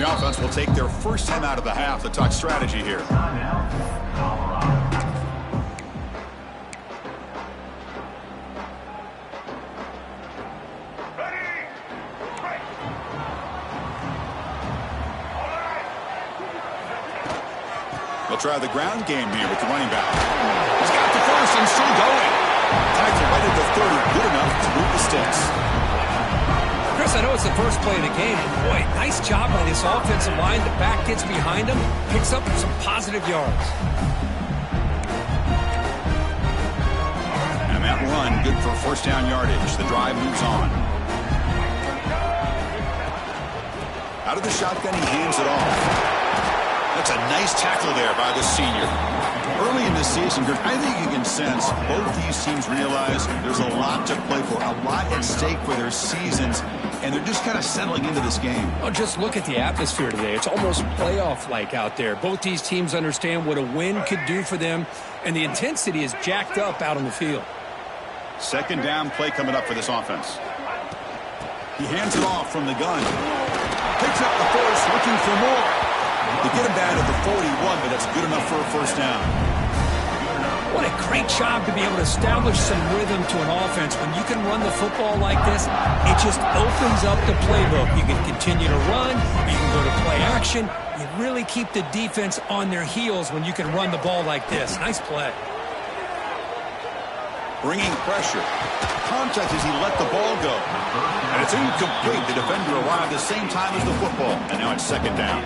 The offense will take their first time out of the half to talk strategy here. They'll try the ground game here with the running back. He's got the first and still going. Tags it right at the 30. Good enough to move the sticks. Chris, I know it's the first play of the game, but boy, nice job by this offensive line. The back gets behind him, picks up some positive yards. And that run, good for first down yardage. The drive moves on. Out of the shotgun, he hands it off. That's a nice tackle there by the senior. Early in the season, I think you can sense both these teams realize there's a lot to play for, a lot at stake for their seasons, and they're just kind of settling into this game. Oh, just look at the atmosphere today. It's almost playoff-like out there. Both these teams understand what a win could do for them, and the intensity is jacked up out on the field. Second down play coming up for this offense. He hands it off from the gun. Picks up the first, looking for more. They get him down at the 41, but that's good enough for a first down. What a great job to be able to establish some rhythm to an offense. When you can run the football like this, it just opens up the playbook. You can continue to run. You can go to play action. You really keep the defense on their heels when you can run the ball like this. Nice play. Bringing pressure. Contact as he let the ball go. And it's incomplete. The defender arrived the same time as the football. And now it's second down.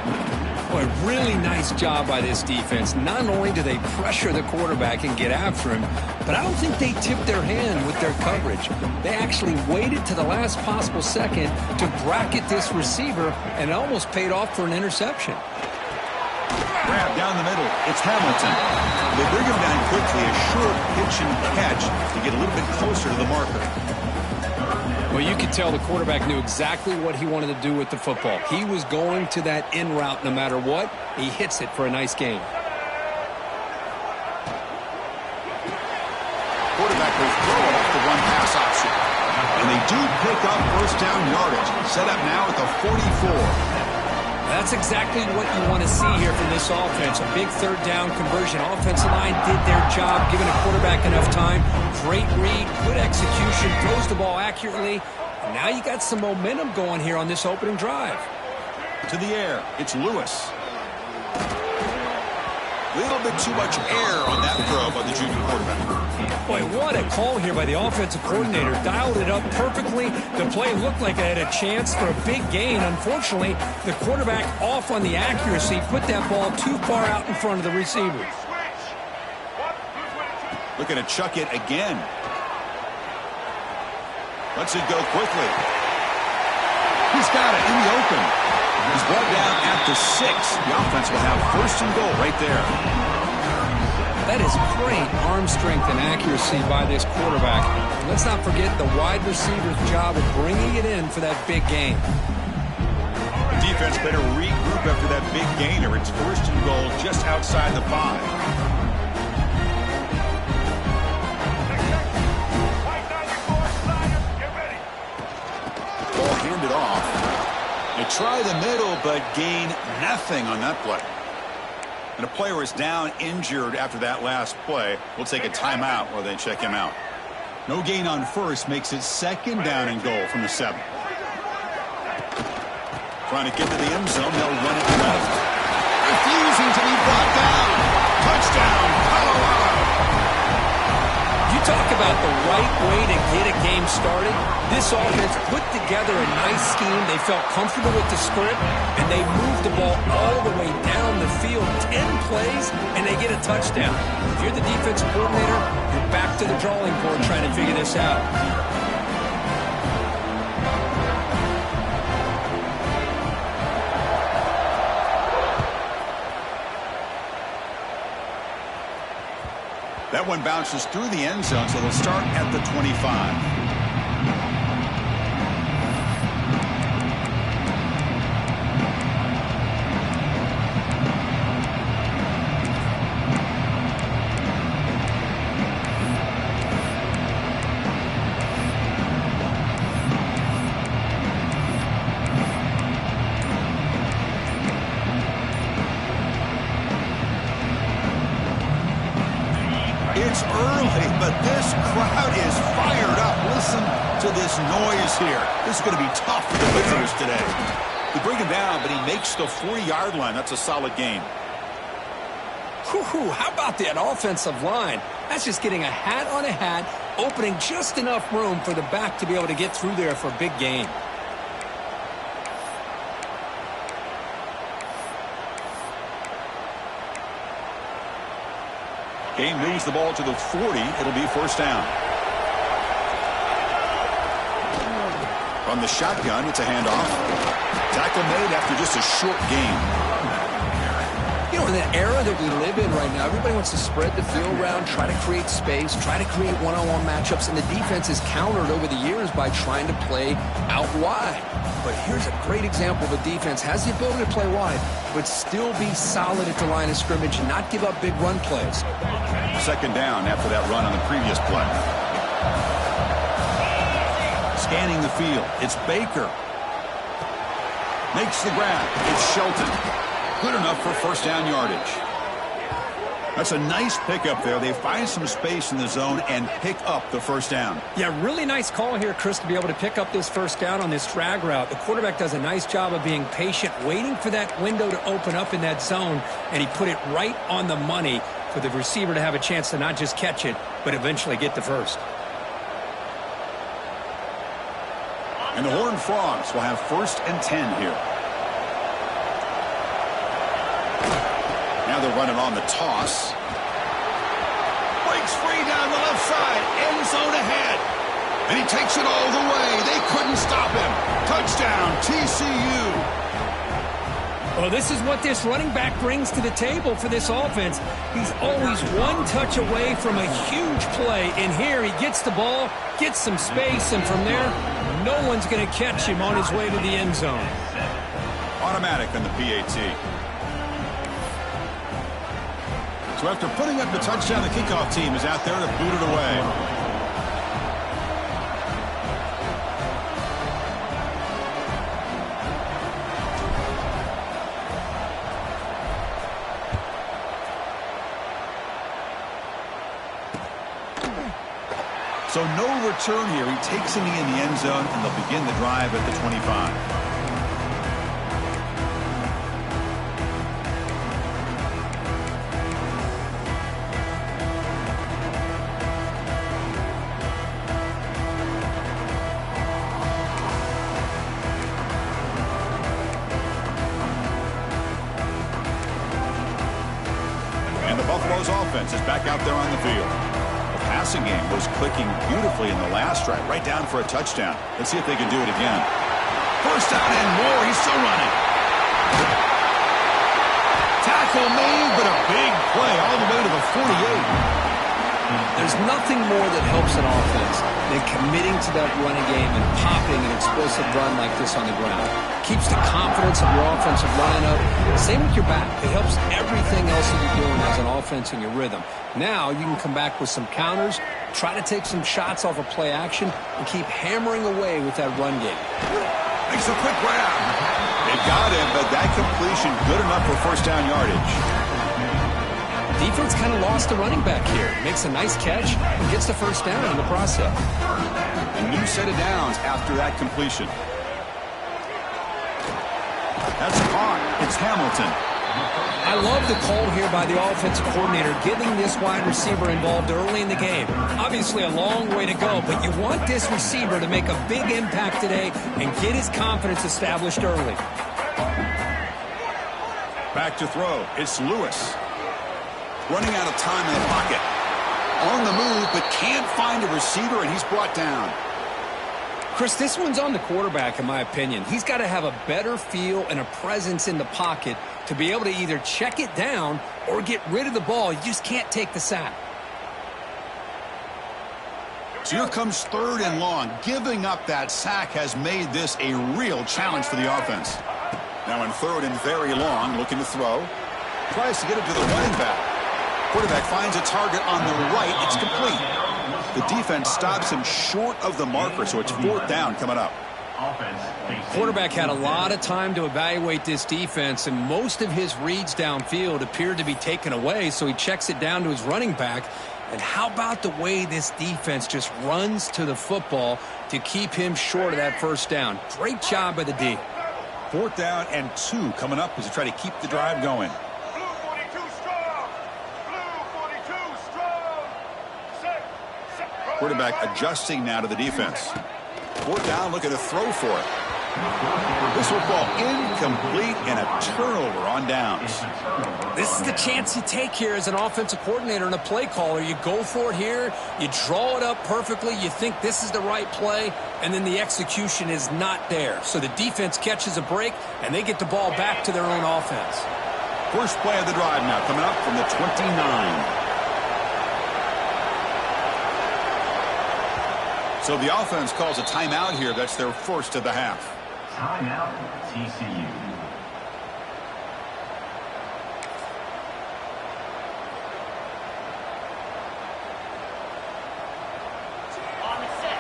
Boy, really nice job by this defense. Not only do they pressure the quarterback and get after him, but I don't think they tipped their hand with their coverage. They actually waited to the last possible second to bracket this receiver, and it almost paid off for an interception. Grab down the middle. It's Hamilton. They bring him down quickly. A short pitch and catch to get a little bit closer to the marker. Well, you could tell the quarterback knew exactly what he wanted to do with the football. He was going to that in route no matter what. He hits it for a nice gain. Quarterback will throw it off the one pass option. And they do pick up first down yardage. Set up now at the 44. That's exactly what you want to see here from this offense. A big third down conversion. Offensive line did their job, giving a quarterback enough time. Great read, good execution, throws the ball accurately. And now you got some momentum going here on this opening drive. To the air, it's Lewis. A little bit too much air on that throw by the junior quarterback. Boy, what a call here by the offensive coordinator. Dialed it up perfectly. The play looked like it had a chance for a big gain. Unfortunately, the quarterback off on the accuracy, put that ball too far out in front of the receiver. Looking to chuck it again. Lets it go quickly. He's got it in the open. He's brought down at the 6. The offense will have first and goal right there. That is great arm strength and accuracy by this quarterback. And let's not forget the wide receiver's job of bringing it in for that big gain. The defense better regroup after that big gainer. It's first and goal just outside the 5. Ball handed off. They try the middle, but gain nothing on that play. And a player is down injured after that last play. We'll take a timeout while they check him out. No gain on first makes it second down and goal from the 7. Trying to get to the end zone. They'll run it left. Refusing to be brought down. Touchdown, Colorado. You talk about the right way to get a game started. This offense put together a nice scheme. They felt comfortable with the script, and they moved the ball all the way down the field. 10 plays, and they get a touchdown. If you're the defensive coordinator, you're back to the drawing board trying to figure this out. That one bounces through the end zone, so they'll start at the 25. it's early, but this crowd is fired up. Listen to this noise here. This is going to be tough for the visitors today. They bring him down, but he makes the 40-yard line. That's a solid gain. Whew, how about that offensive line? That's just getting a hat on a hat, opening just enough room for the back to be able to get through there for a big gain. Game moves the ball to the 40. It'll be first down. From the shotgun, it's a handoff. Tackle made after just a short gain. You know, in the era that we live in right now, everybody wants to spread the field around, try to create space, try to create one-on-one matchups, and the defense is countered over the years by trying to play out wide. But here's a great example of a defense has the ability to play wide, but still be solid at the line of scrimmage and not give up big run plays. Second down after that run on the previous play. Scanning the field. It's Baker. Makes the grab. It's Shelton. Good enough for first down yardage. That's a nice pickup there. They find some space in the zone and pick up the first down. Yeah, really nice call here, Chris, to be able to pick up this first down on this drag route. The quarterback does a nice job of being patient, waiting for that window to open up in that zone, and he put it right on the money for the receiver to have a chance to not just catch it, but eventually get the first. And the Horned Frogs will have 1st and 10 here. Now they're running on the toss. Breaks free down the left side. End zone ahead. And he takes it all the way. They couldn't stop him. Touchdown, TCU. Well, this is what this running back brings to the table for this offense. He's always one touch away from a huge play. And here he gets the ball, gets some space, and from there, no one's going to catch him on his way to the end zone. Automatic on the PAT. So after putting up the touchdown, the kickoff team is out there to boot it away. So no return here. He takes a knee in the end zone, and they'll begin the drive at the 25. Offense is back out there on the field. The passing game was clicking beautifully in the last drive, right down for a touchdown. Let's see if they can do it again. First down and more. He's still running. Tackle made, but a big play all the way to the 48. There's nothing more that helps an offense than committing to that running game and popping an explosive run like this on the ground. Keeps the confidence of your offensive lineup. Same with your back. It helps everything else that you're doing as an offense in your rhythm. Now you can come back with some counters, try to take some shots off of play action, and keep hammering away with that run game. Makes a quick grab. They got him, but that completion good enough for first down yardage. Defense kind of lost the running back here. Makes a nice catch and gets the first down in the process. A new set of downs after that completion. That's caught. It's Hamilton. I love the call here by the offensive coordinator, getting this wide receiver involved early in the game. Obviously a long way to go, but you want this receiver to make a big impact today and get his confidence established early. Back to throw. It's Lewis. Running out of time in the pocket. On the move, but can't find a receiver, and he's brought down. Chris, this one's on the quarterback, in my opinion. He's got to have a better feel and a presence in the pocket to be able to either check it down or get rid of the ball. You just can't take the sack. So here comes 3rd and long. Giving up that sack has made this a real challenge for the offense. Now in 3rd and very long, looking to throw. Tries to get it to the running back. Quarterback finds a target on the right. It's complete. The defense stops him short of the marker, so it's 4th down coming up. Quarterback had a lot of time to evaluate this defense, and most of his reads downfield appeared to be taken away, so he checks it down to his running back. And how about the way this defense just runs to the football to keep him short of that first down? Great job by the D. 4th down and 2 coming up as they try to keep the drive going. Quarterback adjusting now to the defense. 4th down, looking to throw for it. This football incomplete and a turnover on downs. This is the chance you take here as an offensive coordinator and a play caller. You go for it here, you draw it up perfectly, you think this is the right play, and then the execution is not there. So the defense catches a break, and they get the ball back to their own offense. First play of the drive now coming up from the 29. So the offense calls a timeout here. That's their first of the half. Timeout, TCU. On the set.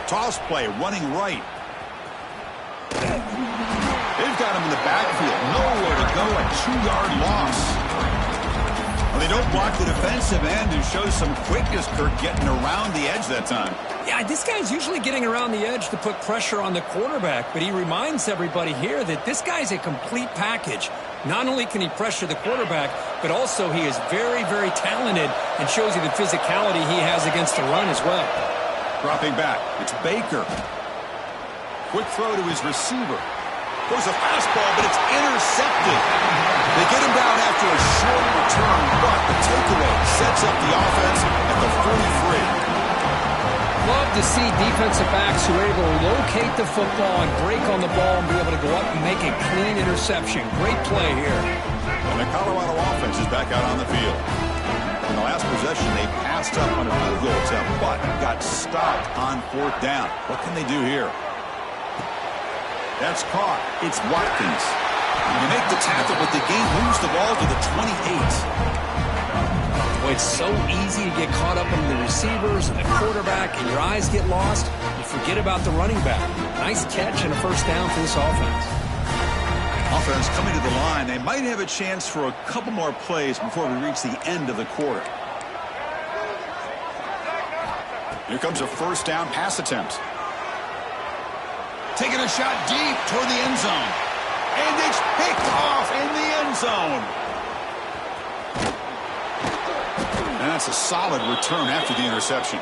Toss play, running right. They've got him in the backfield. Nowhere to go, a 2-yard loss. Well, they don't block the defensive end and show some quickness, Kirk, getting around the edge that time. Yeah, this guy's usually getting around the edge to put pressure on the quarterback, but he reminds everybody here that this guy's a complete package. Not only can he pressure the quarterback, but also he is very, very talented and shows you the physicality he has against the run as well. Dropping back, it's Baker. Quick throw to his receiver. Goes a fastball, but it's intercepted. They get him down after a short return, but the takeaway sets up the offense at the 43. Love to see defensive backs who are able to locate the football and break on the ball and be able to go up and make a clean interception. Great play here. And the Colorado offense is back out on the field. In the last possession, they passed up on a field goal attempt, but got stopped on 4th down. What can they do here? That's caught. It's Watkins. You make the tackle, but the game moves the ball to the 28. Boy, it's so easy to get caught up in the receivers and the quarterback, and your eyes get lost. You forget about the running back. Nice catch and a first down for this offense. Offense coming to the line. They might have a chance for a couple more plays before we reach the end of the quarter. Here comes a first down pass attempt. Taking a shot deep toward the end zone. And it's picked off in the end zone. And that's a solid return after the interception.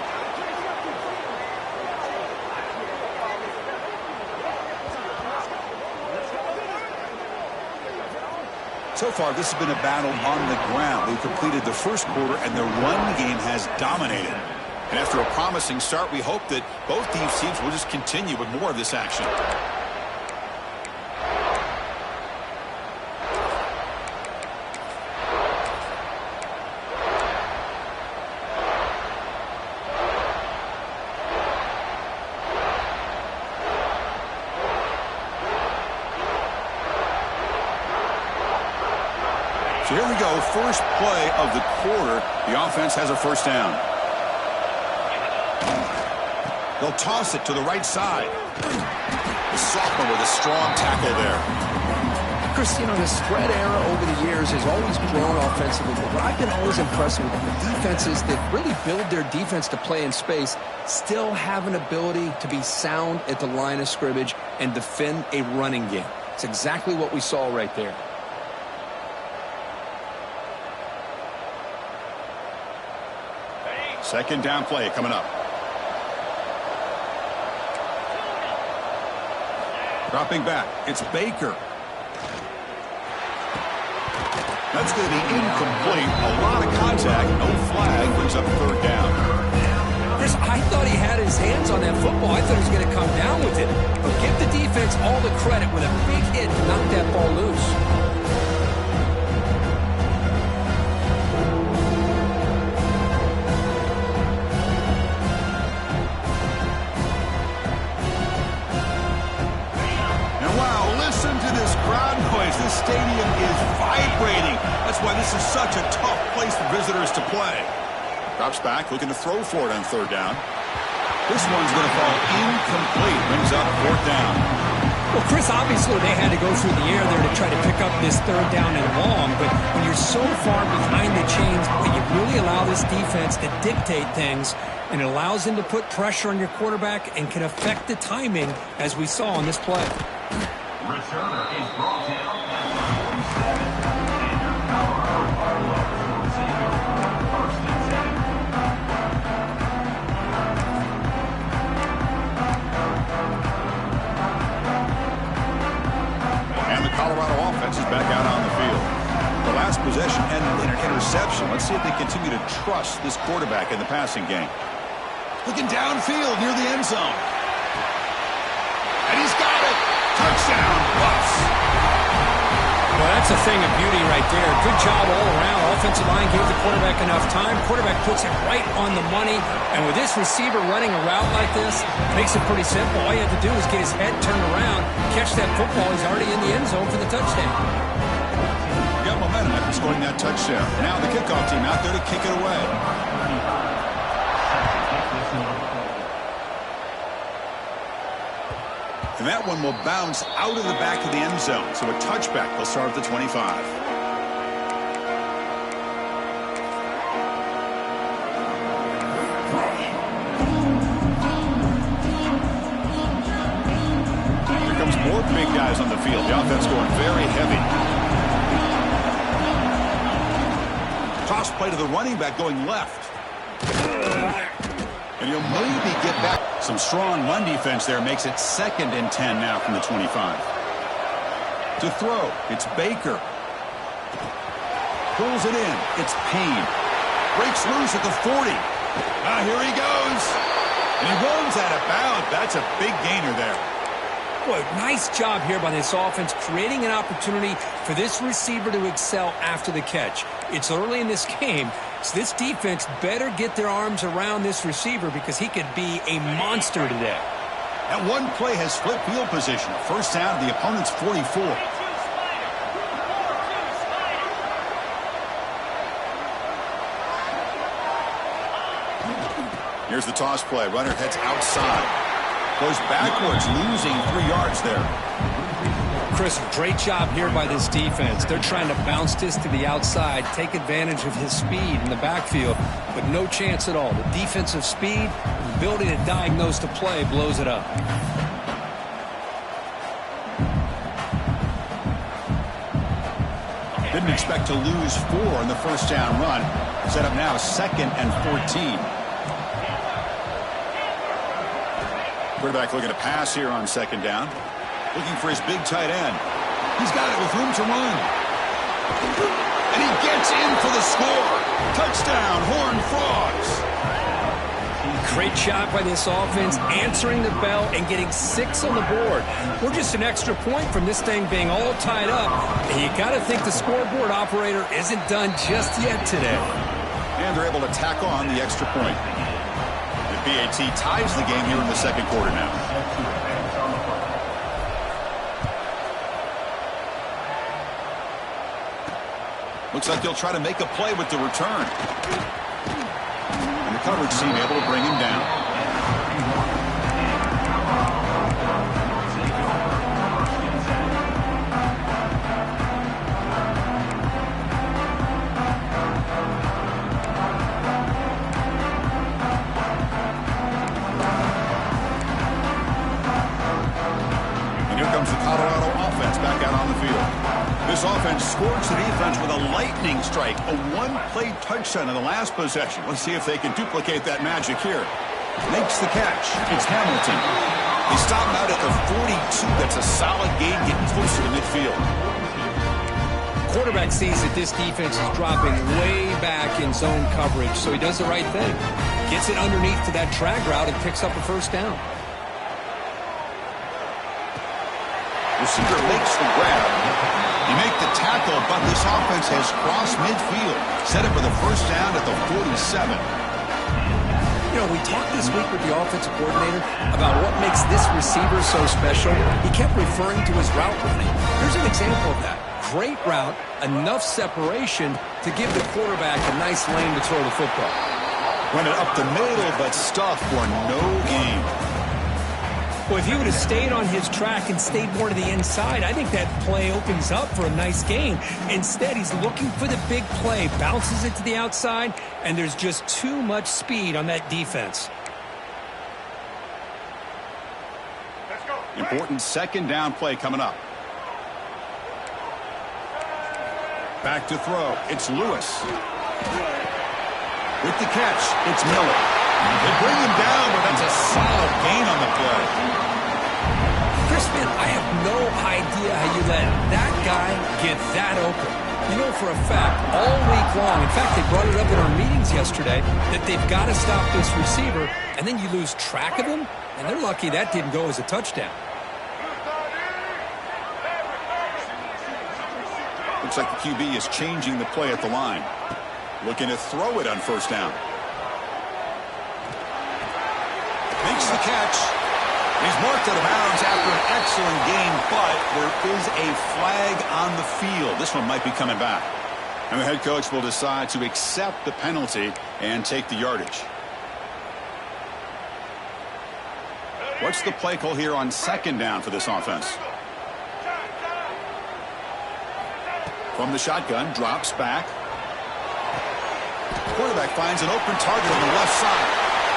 So far, this has been a battle on the ground. They've completed the first quarter, and the run game has dominated. And after a promising start, we hope that both these teams will just continue with more of this action. So here we go, first play of the quarter. The offense has a first down. They'll toss it to the right side. The sophomore with a strong tackle there. Chris, you know, the spread era over the years has always grown offensively, but what I've been always impressed with the defenses that really build their defense to play in space still have an ability to be sound at the line of scrimmage and defend a running game. It's exactly what we saw right there. Second down play coming up. Dropping back, it's Baker. That's going to be incomplete. A lot of contact, no flag, brings up third down. Chris, I thought he had his hands on that football. I thought he was going to come down with it. But give the defense all the credit with a big hit to knock that ball loose. This stadium is vibrating. That's why this is such a tough place for visitors to play. Drops back, looking to throw for it on third down. This one's going to fall incomplete. Brings up fourth down. Well, Chris, obviously they had to go through the air there to try to pick up this third down and long, but when you're so far behind the chains, you really allow this defense to dictate things, and it allows them to put pressure on your quarterback and can affect the timing, as we saw on this play. Returner is brought down at the 47. Andrew Colorado receiver. First and 10. And the Colorado offense is back out on the field. The last possession ended in an interception. Let's see if they continue to trust this quarterback in the passing game. Looking downfield near the end zone. And he's got it. Touchdown, Bucks. Well, that's a thing of beauty right there. Good job all around. Offensive line gave the quarterback enough time. Quarterback puts it right on the money. And with this receiver running a route like this, makes it pretty simple. All you have to do is get his head turned around, catch that football. He's already in the end zone for the touchdown. Got momentum after scoring that touchdown. Now the kickoff team out there to kick it away. And that one will bounce out of the back of the end zone. So a touchback will start at the 25. Here comes more big guys on the field. The offense going very heavy. Toss play to the running back going left. And he'll maybe get back. Some strong run defense there makes it 2nd and 10 now from the 25. To throw, it's Baker. Pulls it in, it's Payne. Breaks loose at the 40. Here he goes. And he runs out of bounds. That's a big gainer there. Boy, nice job here by this offense, creating an opportunity for this receiver to excel after the catch. It's early in this game, so this defense better get their arms around this receiver because he could be a monster today. That one play has flipped field position. First down to the opponent's 44. Here's the toss play. Runner heads outside. Goes backwards, losing 3 yards there. Chris, great job here by this defense. They're trying to bounce this to the outside, take advantage of his speed in the backfield, but no chance at all. The defensive speed, the ability to diagnose the play, blows it up. Didn't expect to lose 4 in the first down run. Set up now 2nd and 14. Quarterback looking to pass here on 2nd down. Looking for his big tight end. He's got it with room to run. And he gets in for the score. Touchdown, Horned Frogs. Great job by this offense, answering the bell and getting 6 on the board. We're just an extra point from this thing being all tied up. And you got to think the scoreboard operator isn't done just yet today. And they're able to tack on the extra point. The BAT ties the game here in the 2nd quarter now. Looks like they'll try to make a play with the return. And the coverage team able to bring him down. And here comes the Colorado offense back out on the field. This offense scorched the defense with a lightning strike, a one-play touchdown in the last possession. Let's see if they can duplicate that magic here. Makes the catch. It's Hamilton. They stop him out at the 42. That's a solid gain, getting closer to midfield. Quarterback sees that this defense is dropping way back in zone coverage, so he does the right thing. Gets it underneath to that drag route and picks up a first down. Receiver makes the grab. You make the tackle, but this offense has crossed midfield. Set it for the first down at the 47. You know, we talked this week with the offensive coordinator about what makes this receiver so special. He kept referring to his route running. Here's an example of that. Great route, enough separation to give the quarterback a nice lane to throw the football. Run it up the middle, but stuffed for no gain. Well, if he would have stayed on his track and stayed more to the inside, I think that play opens up for a nice gain. Instead, he's looking for the big play, bounces it to the outside, and there's just too much speed on that defense. Important second down play coming up. Back to throw. It's Lewis. With the catch, it's Miller. They bring him down, but that's a solid gain on the play. Chris, man, I have no idea how you let that guy get that open. You know for a fact, all week long, in fact, they brought it up in our meetings yesterday, that they've got to stop this receiver, and then you lose track of him, and they're lucky that didn't go as a touchdown. Looks like the QB is changing the play at the line. Looking to throw it on first down. Makes the catch. He's marked out of bounds after an excellent game, but there is a flag on the field. This one might be coming back. And the head coach will decide to accept the penalty and take the yardage. What's the play call here on second down for this offense? From the shotgun, drops back. Quarterback finds an open target on the left side.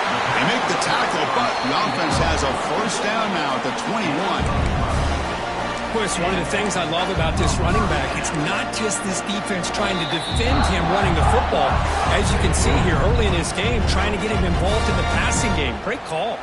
They make the tackle, but the offense has a first down now at the 21. Chris, one of the things I love about this running back, it's not just this defense trying to defend him running the football. As you can see here early in this game, trying to get him involved in the passing game. Great call.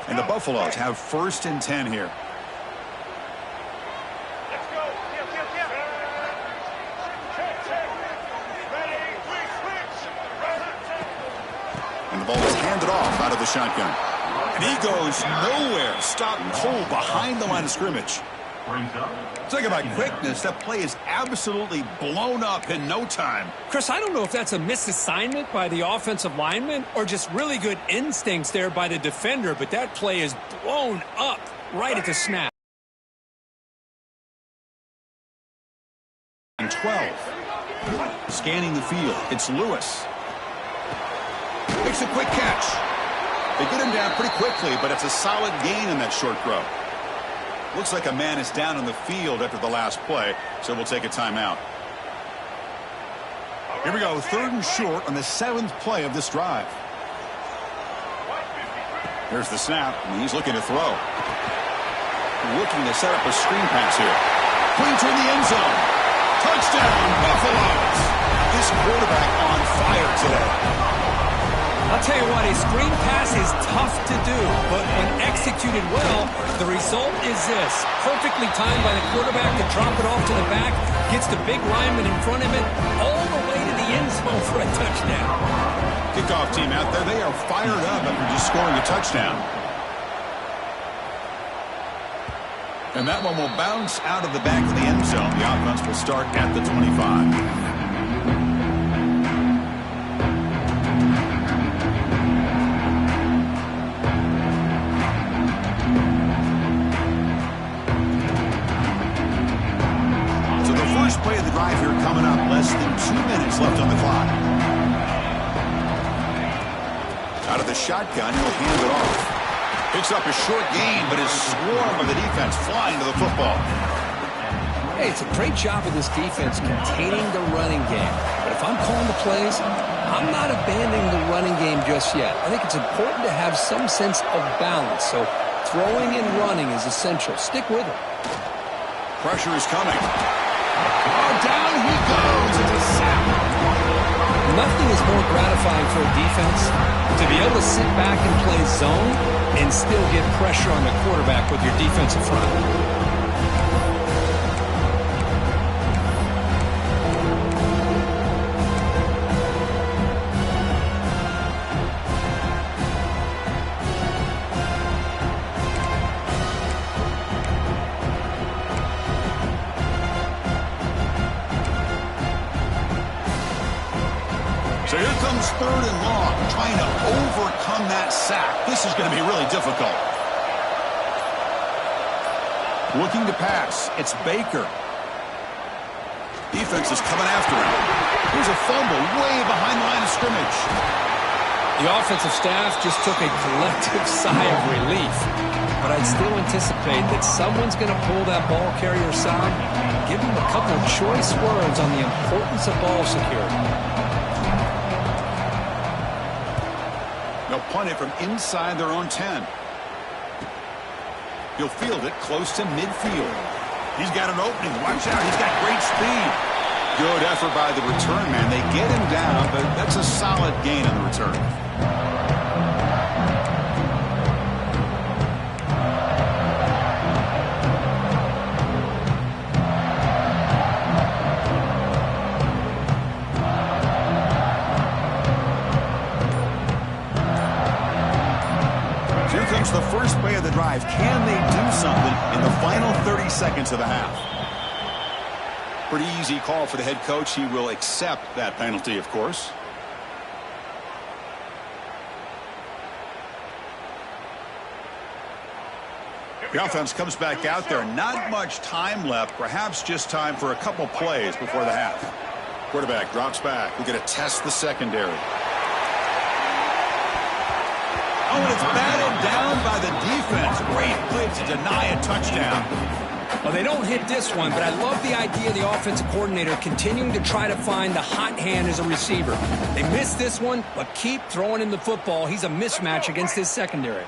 And the Buffaloes have first and 10 here. And the ball is handed off out of the shotgun. And he goes nowhere. Stopped cold behind the line of scrimmage. Talk about quickness. That play is absolutely blown up in no time. Chris, I don't know if that's a misassignment by the offensive lineman or just really good instincts there by the defender, but that play is blown up right at the snap. And 12. Scanning the field. It's Lewis. Makes a quick catch. They get him down pretty quickly, but it's a solid gain in that short throw. Looks like a man is down on the field after the last play, so we'll take a timeout. Here we go, third and short on the 7th play of this drive. Here's the snap, and he's looking to throw. Looking to set up a screen pass here. Points in the end zone. Touchdown, Buffaloes. This quarterback on fire today. I'll tell you what, a screen pass is tough to do, but when executed well, the result is this. Perfectly timed by the quarterback to drop it off to the back, gets the big lineman in front of it, all the way to the end zone for a touchdown. Kickoff team out there, they are fired up after just scoring a touchdown. And that one will bounce out of the back of the end zone. The offense will start at the 25. Play of the drive here coming up. Less than 2 minutes left on the clock. Out of the shotgun, he'll hand it off. Picks up a short gain, but is swarmed by the defense flying to the football. Hey, it's a great job of this defense containing the running game. But if I'm calling the plays, I'm not abandoning the running game just yet. I think it's important to have some sense of balance. So throwing and running is essential. Stick with it. Pressure is coming. Oh, down he goes. It's a sack. Nothing is more gratifying for a defense to be able to sit back and play zone and still get pressure on the quarterback with your defensive front. So here comes third and long, trying to overcome that sack. This is going to be really difficult. Looking to pass. It's Baker. Defense is coming after him. Here's a fumble way behind the line of scrimmage. The offensive staff just took a collective sigh of relief. But I'd still anticipate that someone's going to pull that ball carrier aside, give him a couple of choice words on the importance of ball security. They'll punt it from inside their own 10. He'll field it close to midfield. He's got an opening. Watch out. He's got great speed. Good effort by the return man. They get him down, but that's a solid gain on the return. Here comes the first play of the drive. Can they do something in the final 30 seconds of the half? Pretty easy call for the head coach. He will accept that penalty, of course. The offense comes back out there. Not much time left. Perhaps just time for a couple plays before the half. Quarterback drops back. We're going to test the secondary. Oh, and it's batted down by the defense. Great play to deny a touchdown. Well, they don't hit this one, but I love the idea of the offensive coordinator continuing to try to find the hot hand as a receiver. They missed this one, but keep throwing him the football. He's a mismatch against his secondary.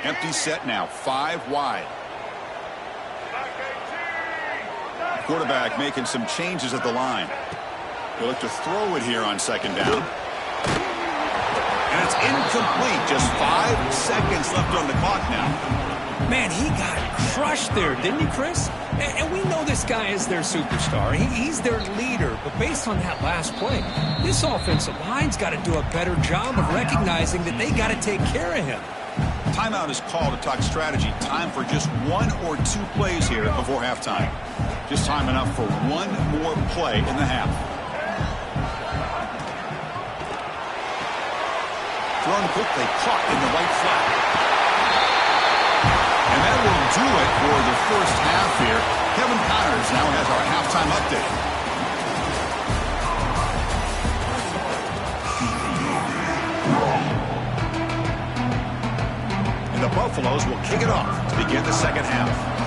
Empty set now, 5 wide. Quarterback making some changes at the line. He'll look to throw it here on second down. And it's incomplete. Just 5 seconds left on the clock now. Man, he got crushed there, didn't you, Chris? And we know this guy is their superstar. He's their leader. But based on that last play, this offensive line's got to do a better job of recognizing that they got to take care of him. Timeout is called to talk strategy. Time for just 1 or 2 plays here before halftime. Just time enough for 1 more play in the half. Thrown quickly, caught in the right flat. And that will do it for the first half here. Kevin Connors now has our halftime update. And the Buffaloes will kick it off to begin the second half.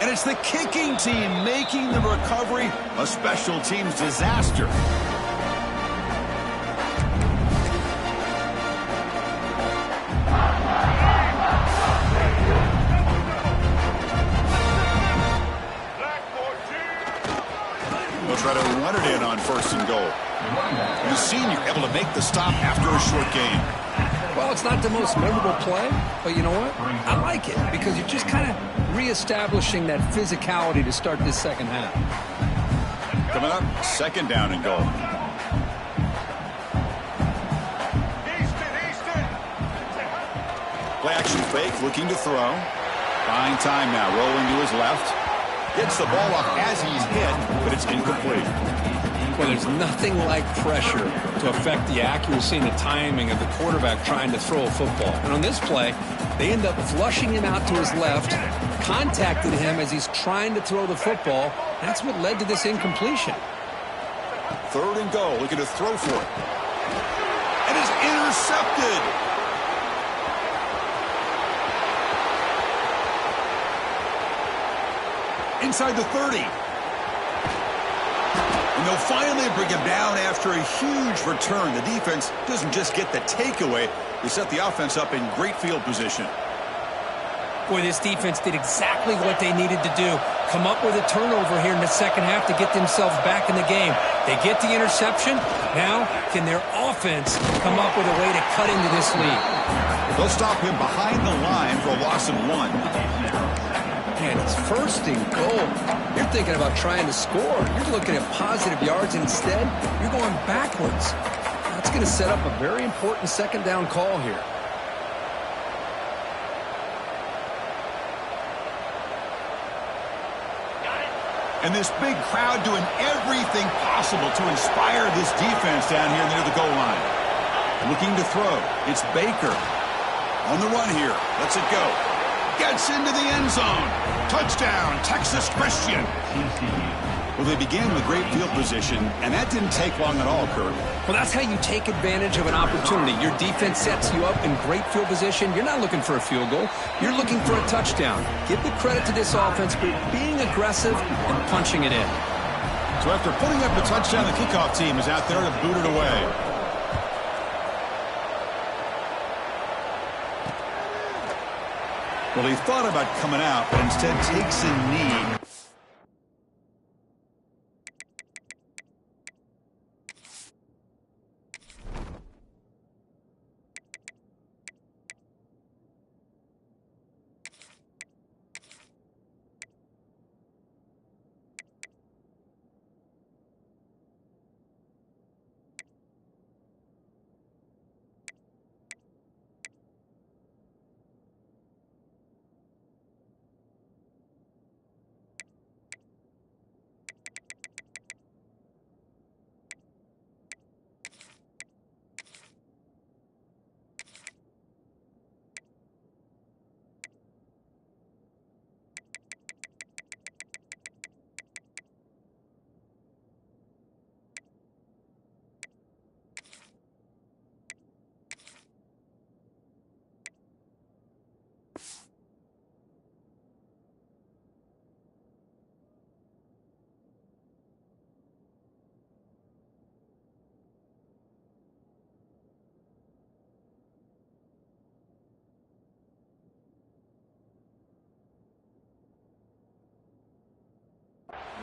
And it's the kicking team making the recovery a special teams disaster. They'll try to run it in on 1st and goal. The senior able to make the stop after a short gain. Well, it's not the most memorable play, but you know what? I like it because you're just kind of reestablishing that physicality to start this second half. Coming up, 2nd down and goal. Play action fake, looking to throw. Buying time now, rolling to his left. Gets the ball off as he's hit, but it's incomplete. Well, there's nothing like pressure to affect the accuracy and the timing of the quarterback trying to throw a football. And on this play, they end up flushing him out to his left, contacted him as he's trying to throw the football. That's what led to this incompletion. 3rd and goal, looking to throw for it. And it's intercepted. Inside the 30. And they'll finally bring him down after a huge return. The defense doesn't just get the takeaway. They set the offense up in great field position. Boy, this defense did exactly what they needed to do. Come up with a turnover here in the second half to get themselves back in the game. They get the interception. Now, can their offense come up with a way to cut into this lead? They'll stop him behind the line for a loss of 1. Man, it's 1st and goal. You're thinking about trying to score. You're looking at positive yards. Instead, you're going backwards. That's going to set up a very important 2nd down call here. And this big crowd doing everything possible to inspire this defense down here near the goal line. Looking to throw. It's Baker. On the run here. Lets it go. Gets into the end zone. Touchdown, Texas Christian. Well, they began with great field position, and that didn't take long at all, Kirk. Well, that's how you take advantage of an opportunity. Your defense sets you up in great field position. You're not looking for a field goal. You're looking for a touchdown. Give the credit to this offense for being aggressive and punching it in. So after putting up the touchdown, the kickoff team is out there to boot it away. Well, he thought about coming out, but instead takes a knee.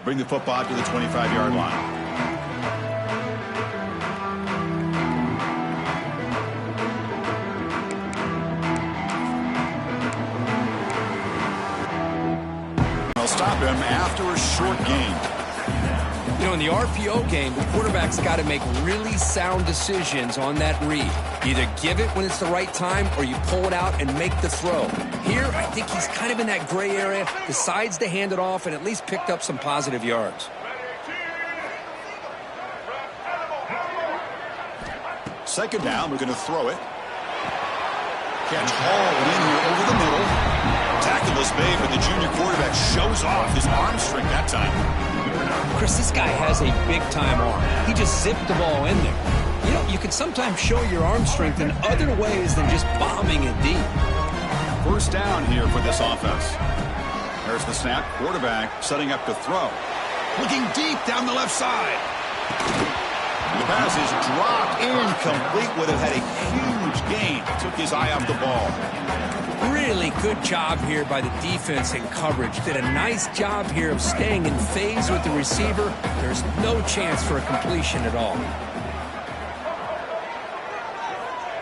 Bring the football to the 25-yard line. They'll stop him after a short gain. You know, in the RPO game, the quarterback's got to make really sound decisions on that read. Either give it when it's the right time or you pull it out and make the throw. Here, I think he's kind of in that gray area, decides to hand it off and at least picked up some positive yards. Second down, we're going to throw it. Catch hauled in here over the middle. Tackle is made, but the junior quarterback shows off his arm strength that time. Chris, this guy has a big-time arm. He just zipped the ball in there. You know, you can sometimes show your arm strength in other ways than just bombing it deep. First down here for this offense. There's the snap. Quarterback setting up to throw. Looking deep down the left side. The pass is dropped. Incomplete. Would have had a huge gain. Took his eye off the ball. Really good job here by the defense in coverage. Did a nice job here of staying in phase with the receiver. There's no chance for a completion at all.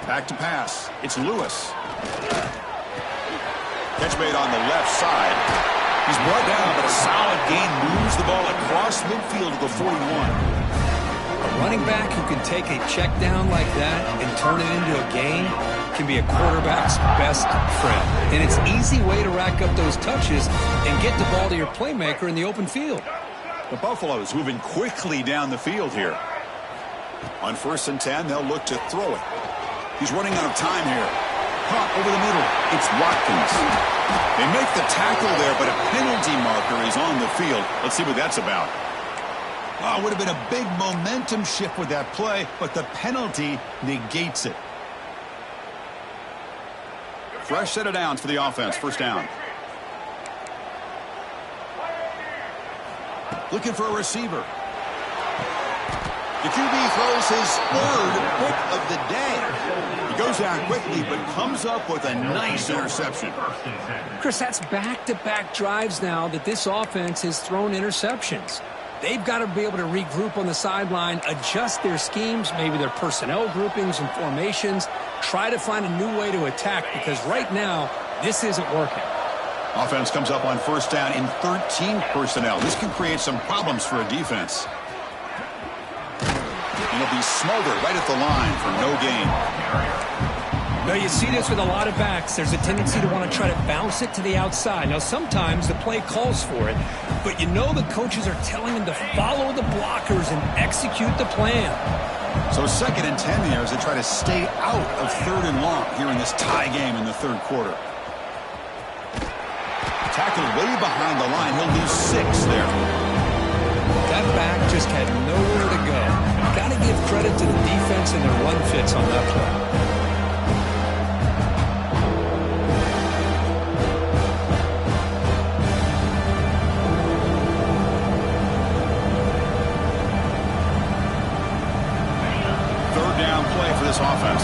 Back to pass. It's Lewis. Catch made on the left side. He's brought down, but a solid gain moves the ball across midfield to the 41. A running back who can take a check down like that and turn it into a gain can be a quarterback's best friend. And it's an easy way to rack up those touches and get the ball to your playmaker in the open field. The Buffaloes moving quickly down the field here. On 1st and 10, they'll look to throw it. He's running out of time here. Caught over the middle. It's Watkins. They make the tackle there, but a penalty marker is on the field. Let's see what that's about. Oh, it would have been a big momentum shift with that play, but the penalty negates it. Fresh set of downs for the offense. First down. Looking for a receiver. The QB throws his third pick of the day. He goes down quickly, but comes up with a nice interception. Chris, that's back-to-back drives now that this offense has thrown interceptions. They've got to be able to regroup on the sideline, adjust their schemes, maybe their personnel groupings and formations, try to find a new way to attack, because right now, this isn't working. Offense comes up on first down in 13 personnel. This can create some problems for a defense. And he'll be smothered right at the line for no gain. Now, you see this with a lot of backs. There's a tendency to want to try to bounce it to the outside. Now, sometimes the play calls for it, but you know the coaches are telling them to follow the blockers and execute the plan. So 2nd and 10 there as they try to stay out of 3rd and long here in this tie game in the 3rd quarter. Tackled way behind the line. He'll lose 6 there. That back just had nowhere to go. Got to give credit to the defense and their run fits on that play. For this offense.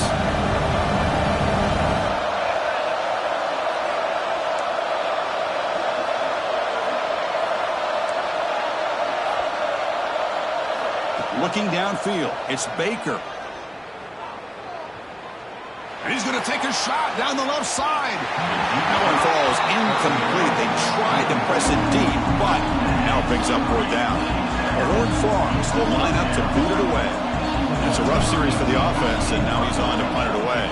Looking downfield, it's Baker. And he's going to take a shot down the left side. That one falls incomplete. They tried to press it deep, but now picks up 4th down. The Horned Frogs will line up to boot it away. It's a rough series for the offense, and now he's on to punt it away.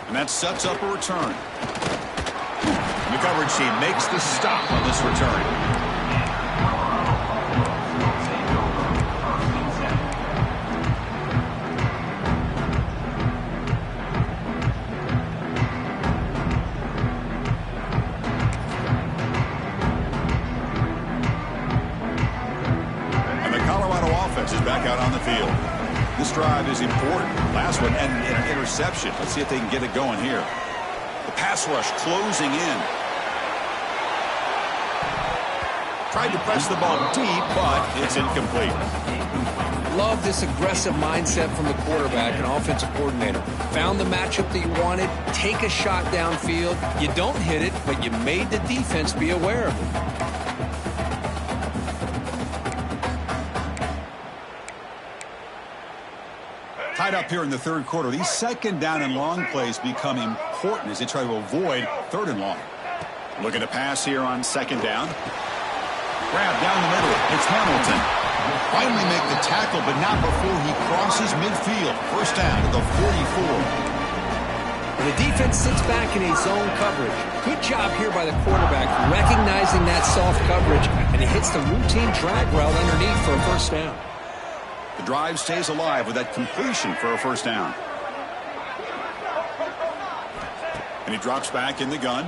And that sets up a return. The coverage team makes the stop on this return. Is back out on the field. This drive is important. Last one and an interception. Let's see if they can get it going here. The pass rush closing in. Tried to press the ball deep, but it's incomplete. Love this aggressive mindset from the quarterback and offensive coordinator. Found the matchup that you wanted. Take a shot downfield. You don't hit it, but you made the defense be aware of it. Tied up here in the 3rd quarter. These 2nd down and long plays become important as they try to avoid 3rd and long. Looking to pass here on 2nd down. Grab down the middle. It's Hamilton. Finally make the tackle, but not before he crosses midfield. 1st down to the 44. And the defense sits back in a zone coverage. Good job here by the quarterback, recognizing that soft coverage, and he hits the routine drag route underneath for a 1st down. The drive stays alive with that completion for a 1st down. And he drops back in the gun.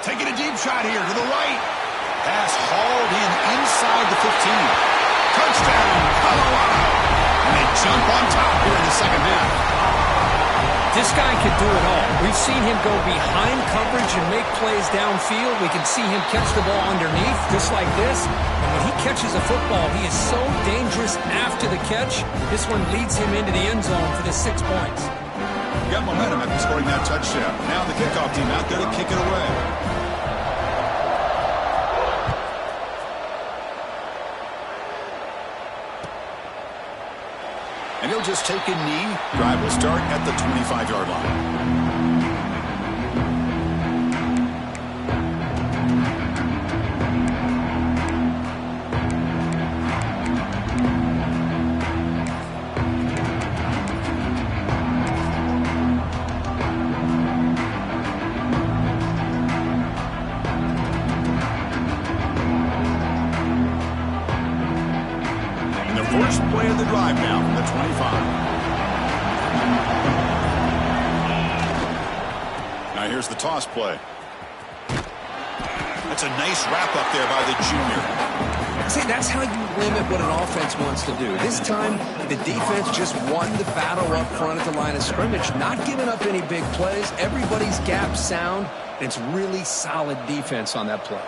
Taking a deep shot here to the right. Pass hauled in inside the 15. Touchdown, Colorado. And they jump on top here in the 2nd half. This guy can do it all. We've seen him go behind coverage and make plays downfield. We can see him catch the ball underneath, just like this. And when he catches a football, he is so dangerous after the catch. This one leads him into the end zone for the 6 points. Got momentum after scoring that touchdown. Now the kickoff team out there to kick it away. And he'll just take a knee. Drive will start at the 25-yard line. First play of the drive now from the 25. Now here's the toss play. That's a nice wrap up there by the junior. See, that's how you limit what an offense wants to do. This time, the defense just won the battle up front at the line of scrimmage, not giving up any big plays. Everybody's gap sound. It's really solid defense on that play.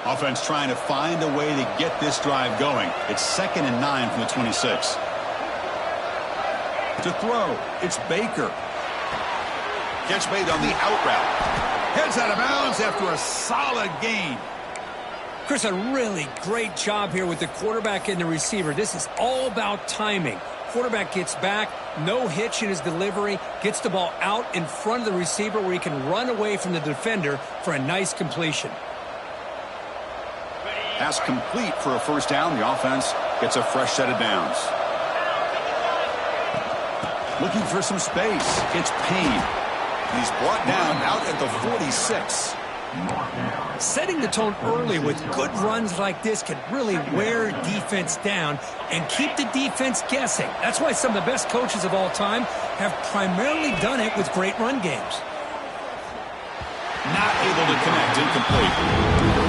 Offense trying to find a way to get this drive going. It's 2nd and 9 from the 26. To throw, it's Baker. Catch made on the out route. Heads out of bounds after a solid gain. Chris, a really great job here with the quarterback and the receiver. This is all about timing. Quarterback gets back, no hitch in his delivery, gets the ball out in front of the receiver where he can run away from the defender for a nice completion. Pass complete for a first down. The offense gets a fresh set of downs. Looking for some space. It's Payne. He's brought down out at the 46. Setting the tone early with good runs like this can really wear defense down and keep the defense guessing. That's why some of the best coaches of all time have primarily done it with great run games. Not able to connect. Incomplete.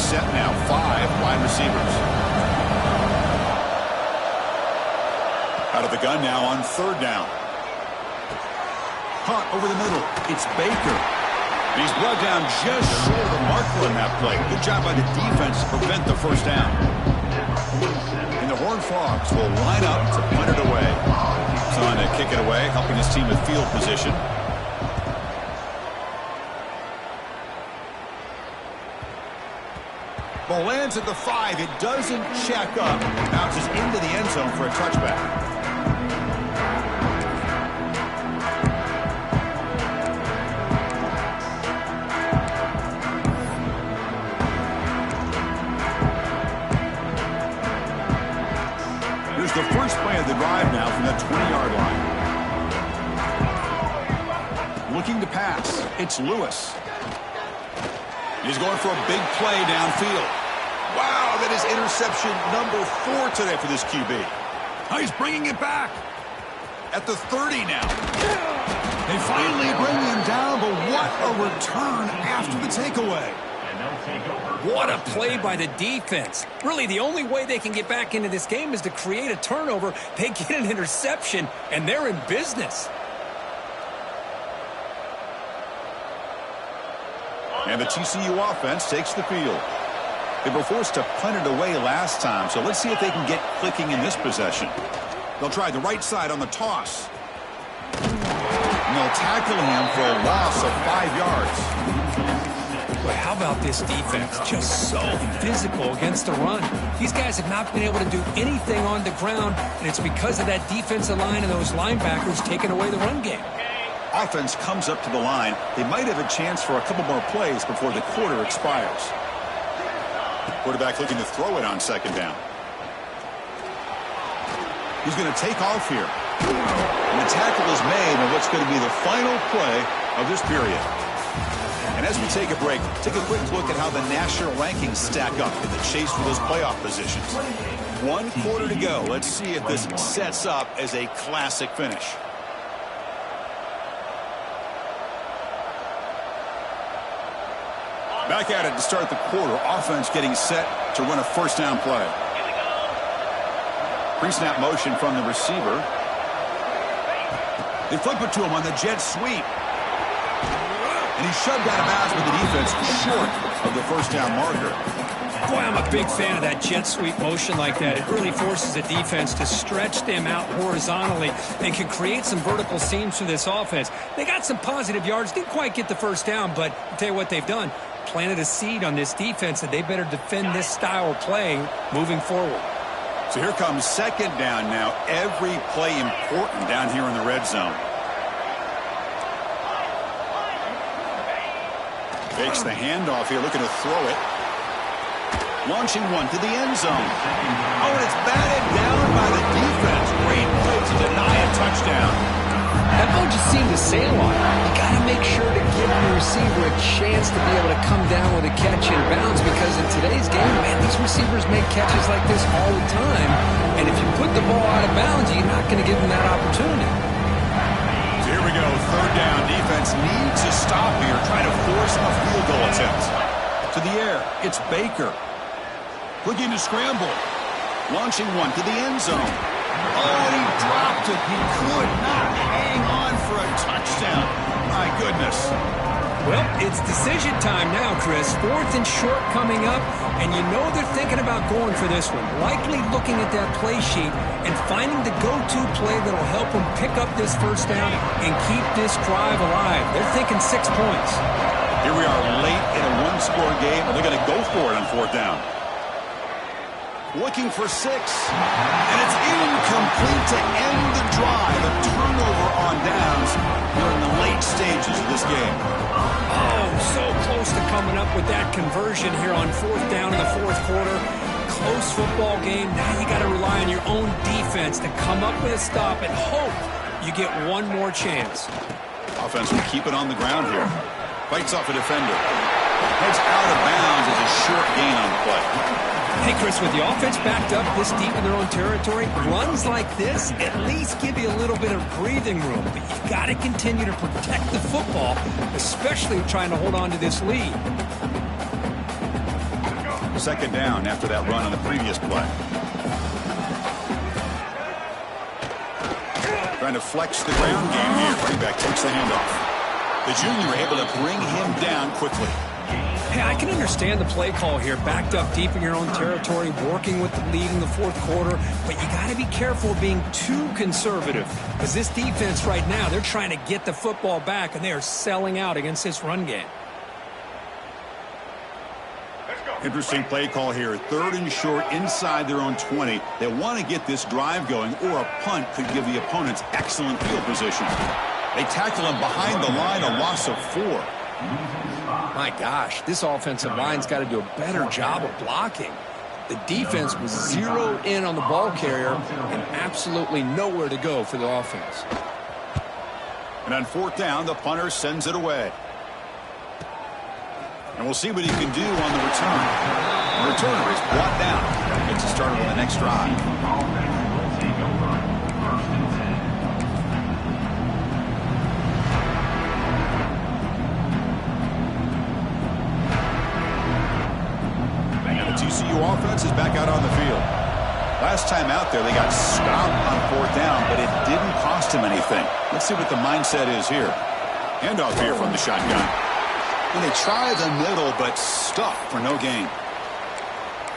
Set now, 5 wide receivers. Out of the gun now on third down. Caught over the middle. It's Baker. He's brought down just short of the marker on that play. Good job by the defense to prevent the first down. And the Horned Frogs will line up to punt it away. Trying to kick it away, helping his team with field position. Ball lands at the 5. It doesn't check up. Bounces into the end zone for a touchback. Here's the first play of the drive now from the 20-yard line. Looking to pass. It's Lewis. He's going for a big play downfield. Wow, that is interception number 4 today for this QB. Oh, he's bringing it back. At the 30 now. They finally bring him down, but what a return after the takeaway. What a play by the defense. Really, the only way they can get back into this game is to create a turnover. They get an interception, and they're in business. And the TCU offense takes the field. They were forced to punt it away last time, so let's see if they can get clicking in this possession. They'll try the right side on the toss. And they'll tackle him for a loss of 5 yards. Well, how about this defense? Just so physical against the run. These guys have not been able to do anything on the ground, and it's because of that defensive line and those linebackers taking away the run game. Offense comes up to the line. They might have a chance for a couple more plays before the quarter expires. Quarterback looking to throw it on second down. He's going to take off here. And the tackle is made on what's going to be the final play of this period. And as we take a break, take a quick look at how the national rankings stack up in the chase for those playoff positions. 1 quarter to go. Let's see if this sets up as a classic finish. Back at it to start the quarter. Offense getting set to run a first down play. Pre-snap motion from the receiver. They flip it to him on the jet sweep. And he's shoved out of bounds with the defense short of the first down marker. Boy, I'm a big fan of that jet sweep motion like that. It really forces the defense to stretch them out horizontally and can create some vertical seams for this offense. They got some positive yards. Didn't quite get the first down, but I'll tell you what they've done. Planted a seed on this defense that they better defend this style of play moving forward. So here comes second down now. Every play important down here in the red zone. Fakes the handoff here, looking to throw it. Launching one to the end zone. Oh, and it's batted down by the defense. Great play to deny a touchdown. That ball just seemed to sail on. You got to make sure to give the receiver a chance to be able to come down with a catch in bounds, because in today's game, man, these receivers make catches like this all the time. And if you put the ball out of bounds, you're not going to give them that opportunity. So here we go, third down. Defense needs a stop here, trying to force a field goal attempt. To the air, it's Baker. Looking to scramble. Launching one to the end zone. Oh, he dropped it. He could not hang on for a touchdown. My goodness. Well, it's decision time now, Chris. 4th and short coming up, and you know they're thinking about going for this one. Likely looking at that play sheet and finding the go-to play that'll help them pick up this first down and keep this drive alive. They're thinking 6 points. Here we are late in a one-score game, and they're going to go for it on 4th down. Looking for 6, and it's incomplete to end the drive. A turnover on downs here in the late stages of this game. Oh, so close to coming up with that conversion here on 4th down in the 4th quarter. Close football game. Now you got to rely on your own defense to come up with a stop and hope you get one more chance. Offense will keep it on the ground here. Fights off a defender. Heads out of bounds as a short gain on the play. Hey, Chris, with the offense backed up this deep in their own territory, runs like this at least give you a little bit of breathing room. But you've got to continue to protect the football, especially trying to hold on to this lead. 2nd down after that run on the previous play. Trying to flex the ground game here. Running back takes the handoff. The junior able to bring him down quickly. Hey, I can understand the play call here, backed up deep in your own territory, working with the lead in the 4th quarter, but you got to be careful of being too conservative because this defense right now, they're trying to get the football back, and they are selling out against this run game. Interesting play call here. 3rd and short inside their own 20. They want to get this drive going, or a punt could give the opponents excellent field position. They tackle him behind the line, a loss of 4. My gosh, this offensive line's got to do a better job of blocking. The defense was zeroed in on the ball carrier and absolutely nowhere to go for the offense. And on 4th down, the punter sends it away. And we'll see what he can do on the return. The returner is brought down. Gets started on the next drive. TCU offense is back out on the field. Last time out there, they got stopped on 4th down, but it didn't cost him anything. Let's see what the mindset is here. Handoff here from the shotgun. And they try the middle, but stuffed for no gain.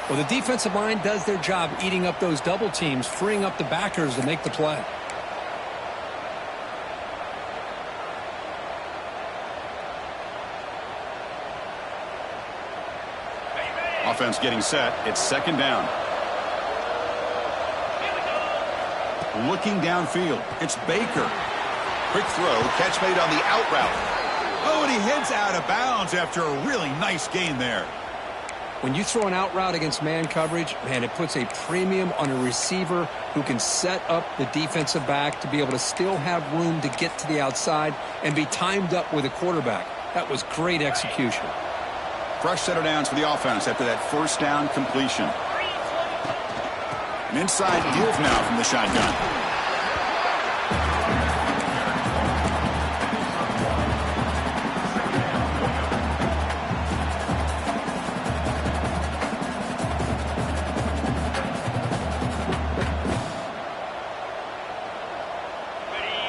Well, the defensive line does their job eating up those double teams, freeing up the backers to make the play. Offense getting set. It's 2nd down. Looking downfield. It's Baker. Quick throw. Catch made on the out route. Oh, and he heads out of bounds after a really nice gain there. When you throw an out route against man coverage, man, it puts a premium on a receiver who can set up the defensive back to be able to still have room to get to the outside and be timed up with a quarterback. That was great execution. Fresh set of downs for the offense after that 1st down completion. An inside give now from the shotgun.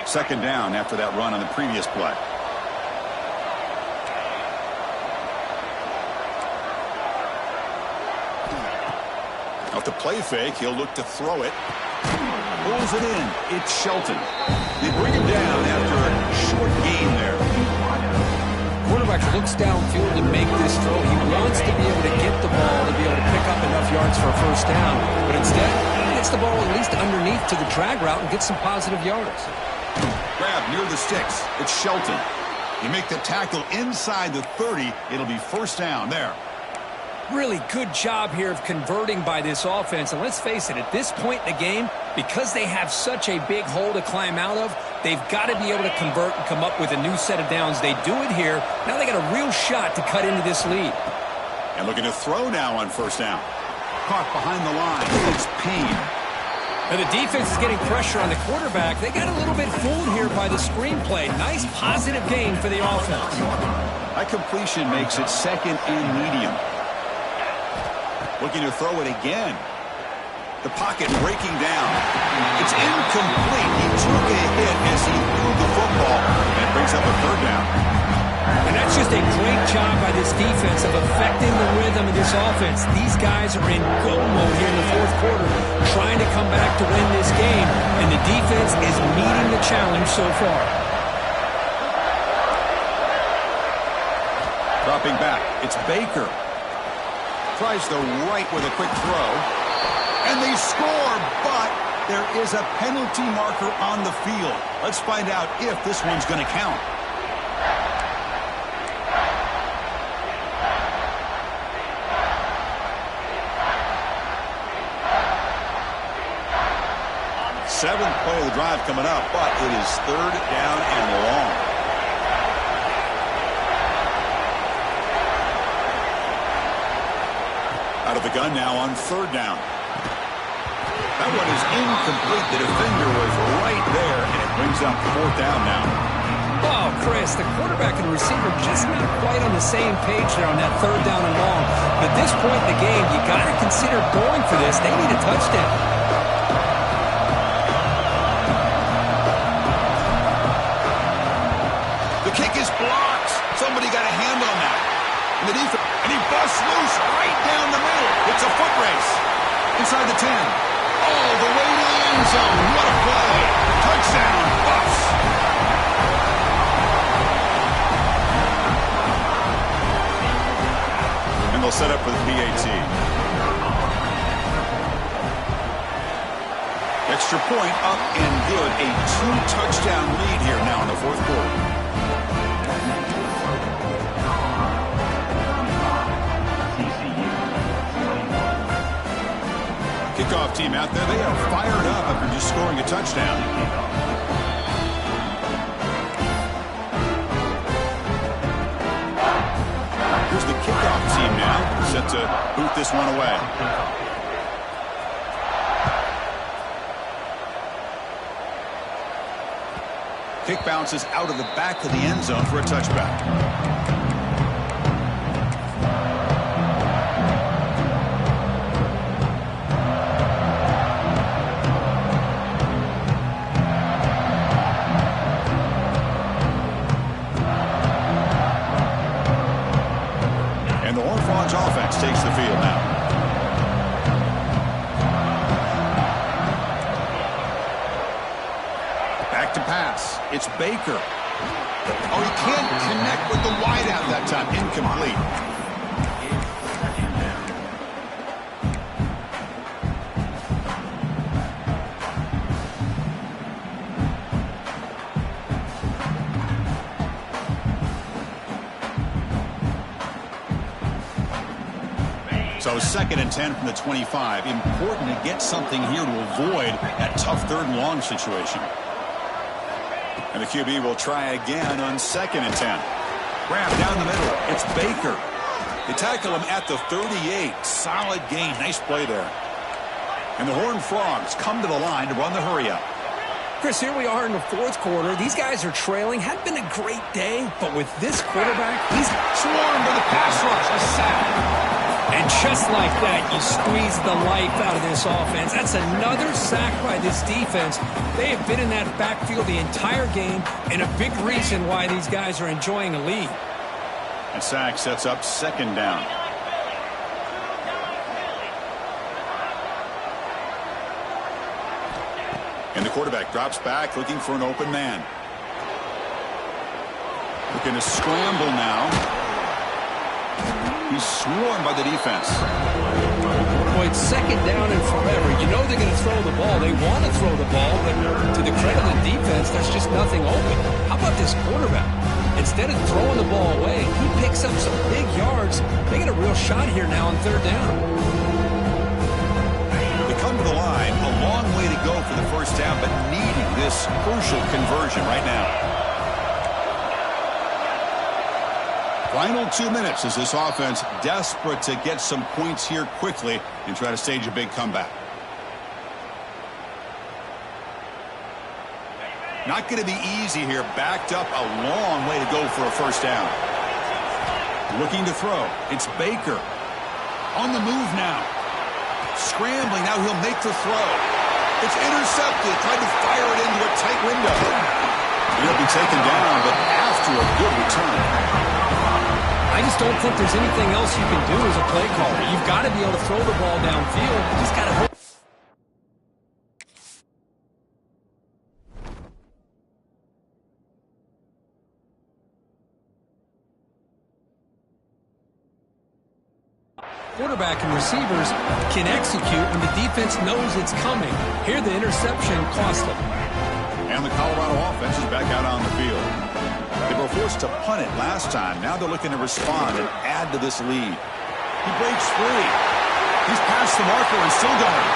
Second down after that run on the previous play. Off the play fake, he'll look to throw it. Pulls it in. It's Shelton. They bring him down after a short gain there. Quarterback looks downfield to make this throw. He wants to be able to get the ball to be able to pick up enough yards for a 1st down. But instead, he gets the ball at least underneath to the drag route and gets some positive yards. Grab near the sticks. It's Shelton. You make the tackle inside the 30. It'll be 1st down there. Really good job here of converting by this offense. And let's face it, at this point in the game, because they have such a big hole to climb out of, they've got to be able to convert and come up with a new set of downs. They do it here. Now they got a real shot to cut into this lead. And looking to throw now on 1st down. Caught behind the line. It's Payne. And the defense is getting pressure on the quarterback. They got a little bit fooled here by the screenplay. Nice positive gain for the offense. That completion makes it 2nd and medium. Looking to throw it again. The pocket breaking down. It's incomplete. He took a hit as he threw the football. And brings up a 3rd down. And that's just a great job by this defense of affecting the rhythm of this offense. These guys are in go mode here in the fourth quarter, trying to come back to win this game, and the defense is meeting the challenge so far. Dropping back, it's Baker. Tries the right with a quick throw. And they score, but there is a penalty marker on the field. Let's find out if this one's going to count. Seventh play of the drive coming up, but it is third down and long. Out of the gun now on third down. That one is incomplete. The defender was right there, and it brings up fourth down now. Oh, Chris, the quarterback and receiver just not quite on the same page there on that third down and long. But at this point in the game, you got to consider going for this. They need a touchdown. Kick is blocked. Somebody got a hand on that. And the defense, and he busts loose right down the middle. It's a foot race. Inside the 10. All the way to the end zone. What a play. Touchdown, Buffs. And they'll set up for the PAT. Extra point up and good. A 2-touchdown lead here now in the fourth quarter. Kickoff team out there. They are fired up after just scoring a touchdown. Here's the kickoff team now, set to boot this one away. Kick bounces out of the back of the end zone for a touchback. Offense takes the field now. Back to pass. It's Baker. Oh, he can't connect with the wideout that time. Incomplete. So second and 10 from the 25. Important to get something here to avoid that tough third and long situation. And the QB will try again on second and 10. Grab down the middle. It's Baker. They tackle him at the 38. Solid gain. Nice play there. And the Horned Frogs come to the line to run the hurry up. Chris, here we are in the fourth quarter. These guys are trailing. Had been a great day, but with this quarterback, he's swarmed by the pass rush. A sack. And just like that, you squeeze the life out of this offense. That's another sack by this defense. They have been in that backfield the entire game, and a big reason why these guys are enjoying a lead. And sack sets up second down. And the quarterback drops back, looking for an open man. Looking to scramble now. He's swarmed by the defense. Boy, it's second down and forever. You know they're going to throw the ball. They want to throw the ball, but to the credit of the defense, there's just nothing open. How about this quarterback? Instead of throwing the ball away, he picks up some big yards. They get a real shot here now on third down. They come to the line. A long way to go for the first down, but needing this crucial conversion right now. Final 2 minutes as this offense desperate to get some points here quickly and try to stage a big comeback. Not going to be easy here. Backed up a long way to go for a first down. Looking to throw. It's Baker. On the move now. Scrambling. Now he'll make the throw. It's intercepted. Tried to fire it into a tight window. He'll be taken down, but after after a good return. I just don't think there's anything else you can do as a play caller. You've got to be able to throw the ball downfield. You just got to hope. Quarterback and receivers can execute when the defense knows it's coming. Here, the interception cost them. And the Colorado offense is back out on the field. They were forced to punt it last time. Now they're looking to respond and add to this lead. He breaks free. He's past the marker and still going.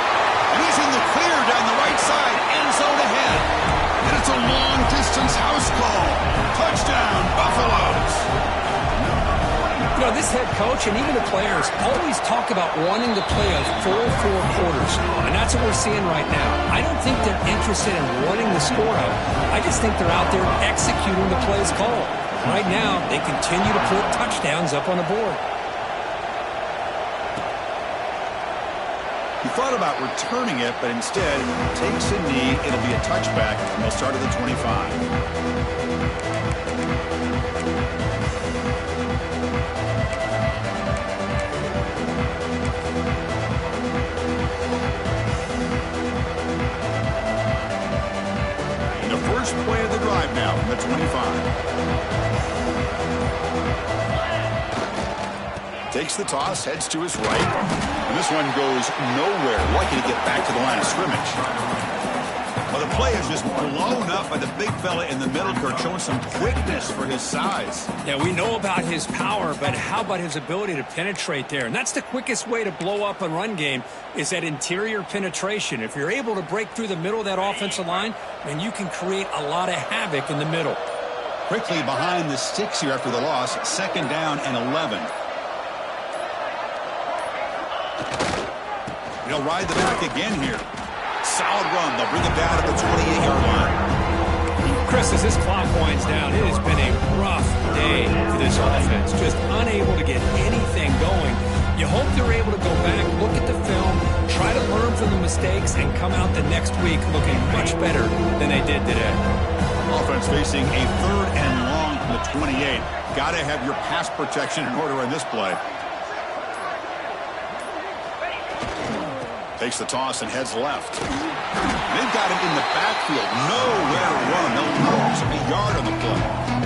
And he's in the clear down the right side. End zone ahead. And it's a long-distance house call. Touchdown, Buffaloes. You know, this head coach and even the players always talk about wanting to play a full 4 quarters, and that's what we're seeing right now. I don't think they're interested in running the score out. I just think they're out there executing the plays called. Right now, they continue to put touchdowns up on the board. He thought about returning it, but instead takes a knee. It'll be a touchback, and they'll start at the 25. First play of the drive now from the 25. Takes the toss, heads to his right. And this one goes nowhere. Lucky to get back to the line of scrimmage. Well, the play is just blown up by the big fella in the middle, Kirk, showing some quickness for his size. Yeah, we know about his power, but how about his ability to penetrate there? And that's the quickest way to blow up a run game is that interior penetration. If you're able to break through the middle of that offensive line, then you can create a lot of havoc in the middle. Quickly behind the sticks here after the loss. 2nd down and 11. He'll ride the back again here. Solid run. They'll bring it down at the 28-yard line. Chris, as this clock winds down, it has been a rough day for this offense. Just unable to get anything going. You hope they're able to go back, look at the film, try to learn from the mistakes, and come out the next week looking much better than they did today. Offense facing a 3rd and long from the 28. Got to have your pass protection in order in this play. Takes the toss and heads left. They've got him in the backfield. Nowhere to run. They'll lose a yard on the play.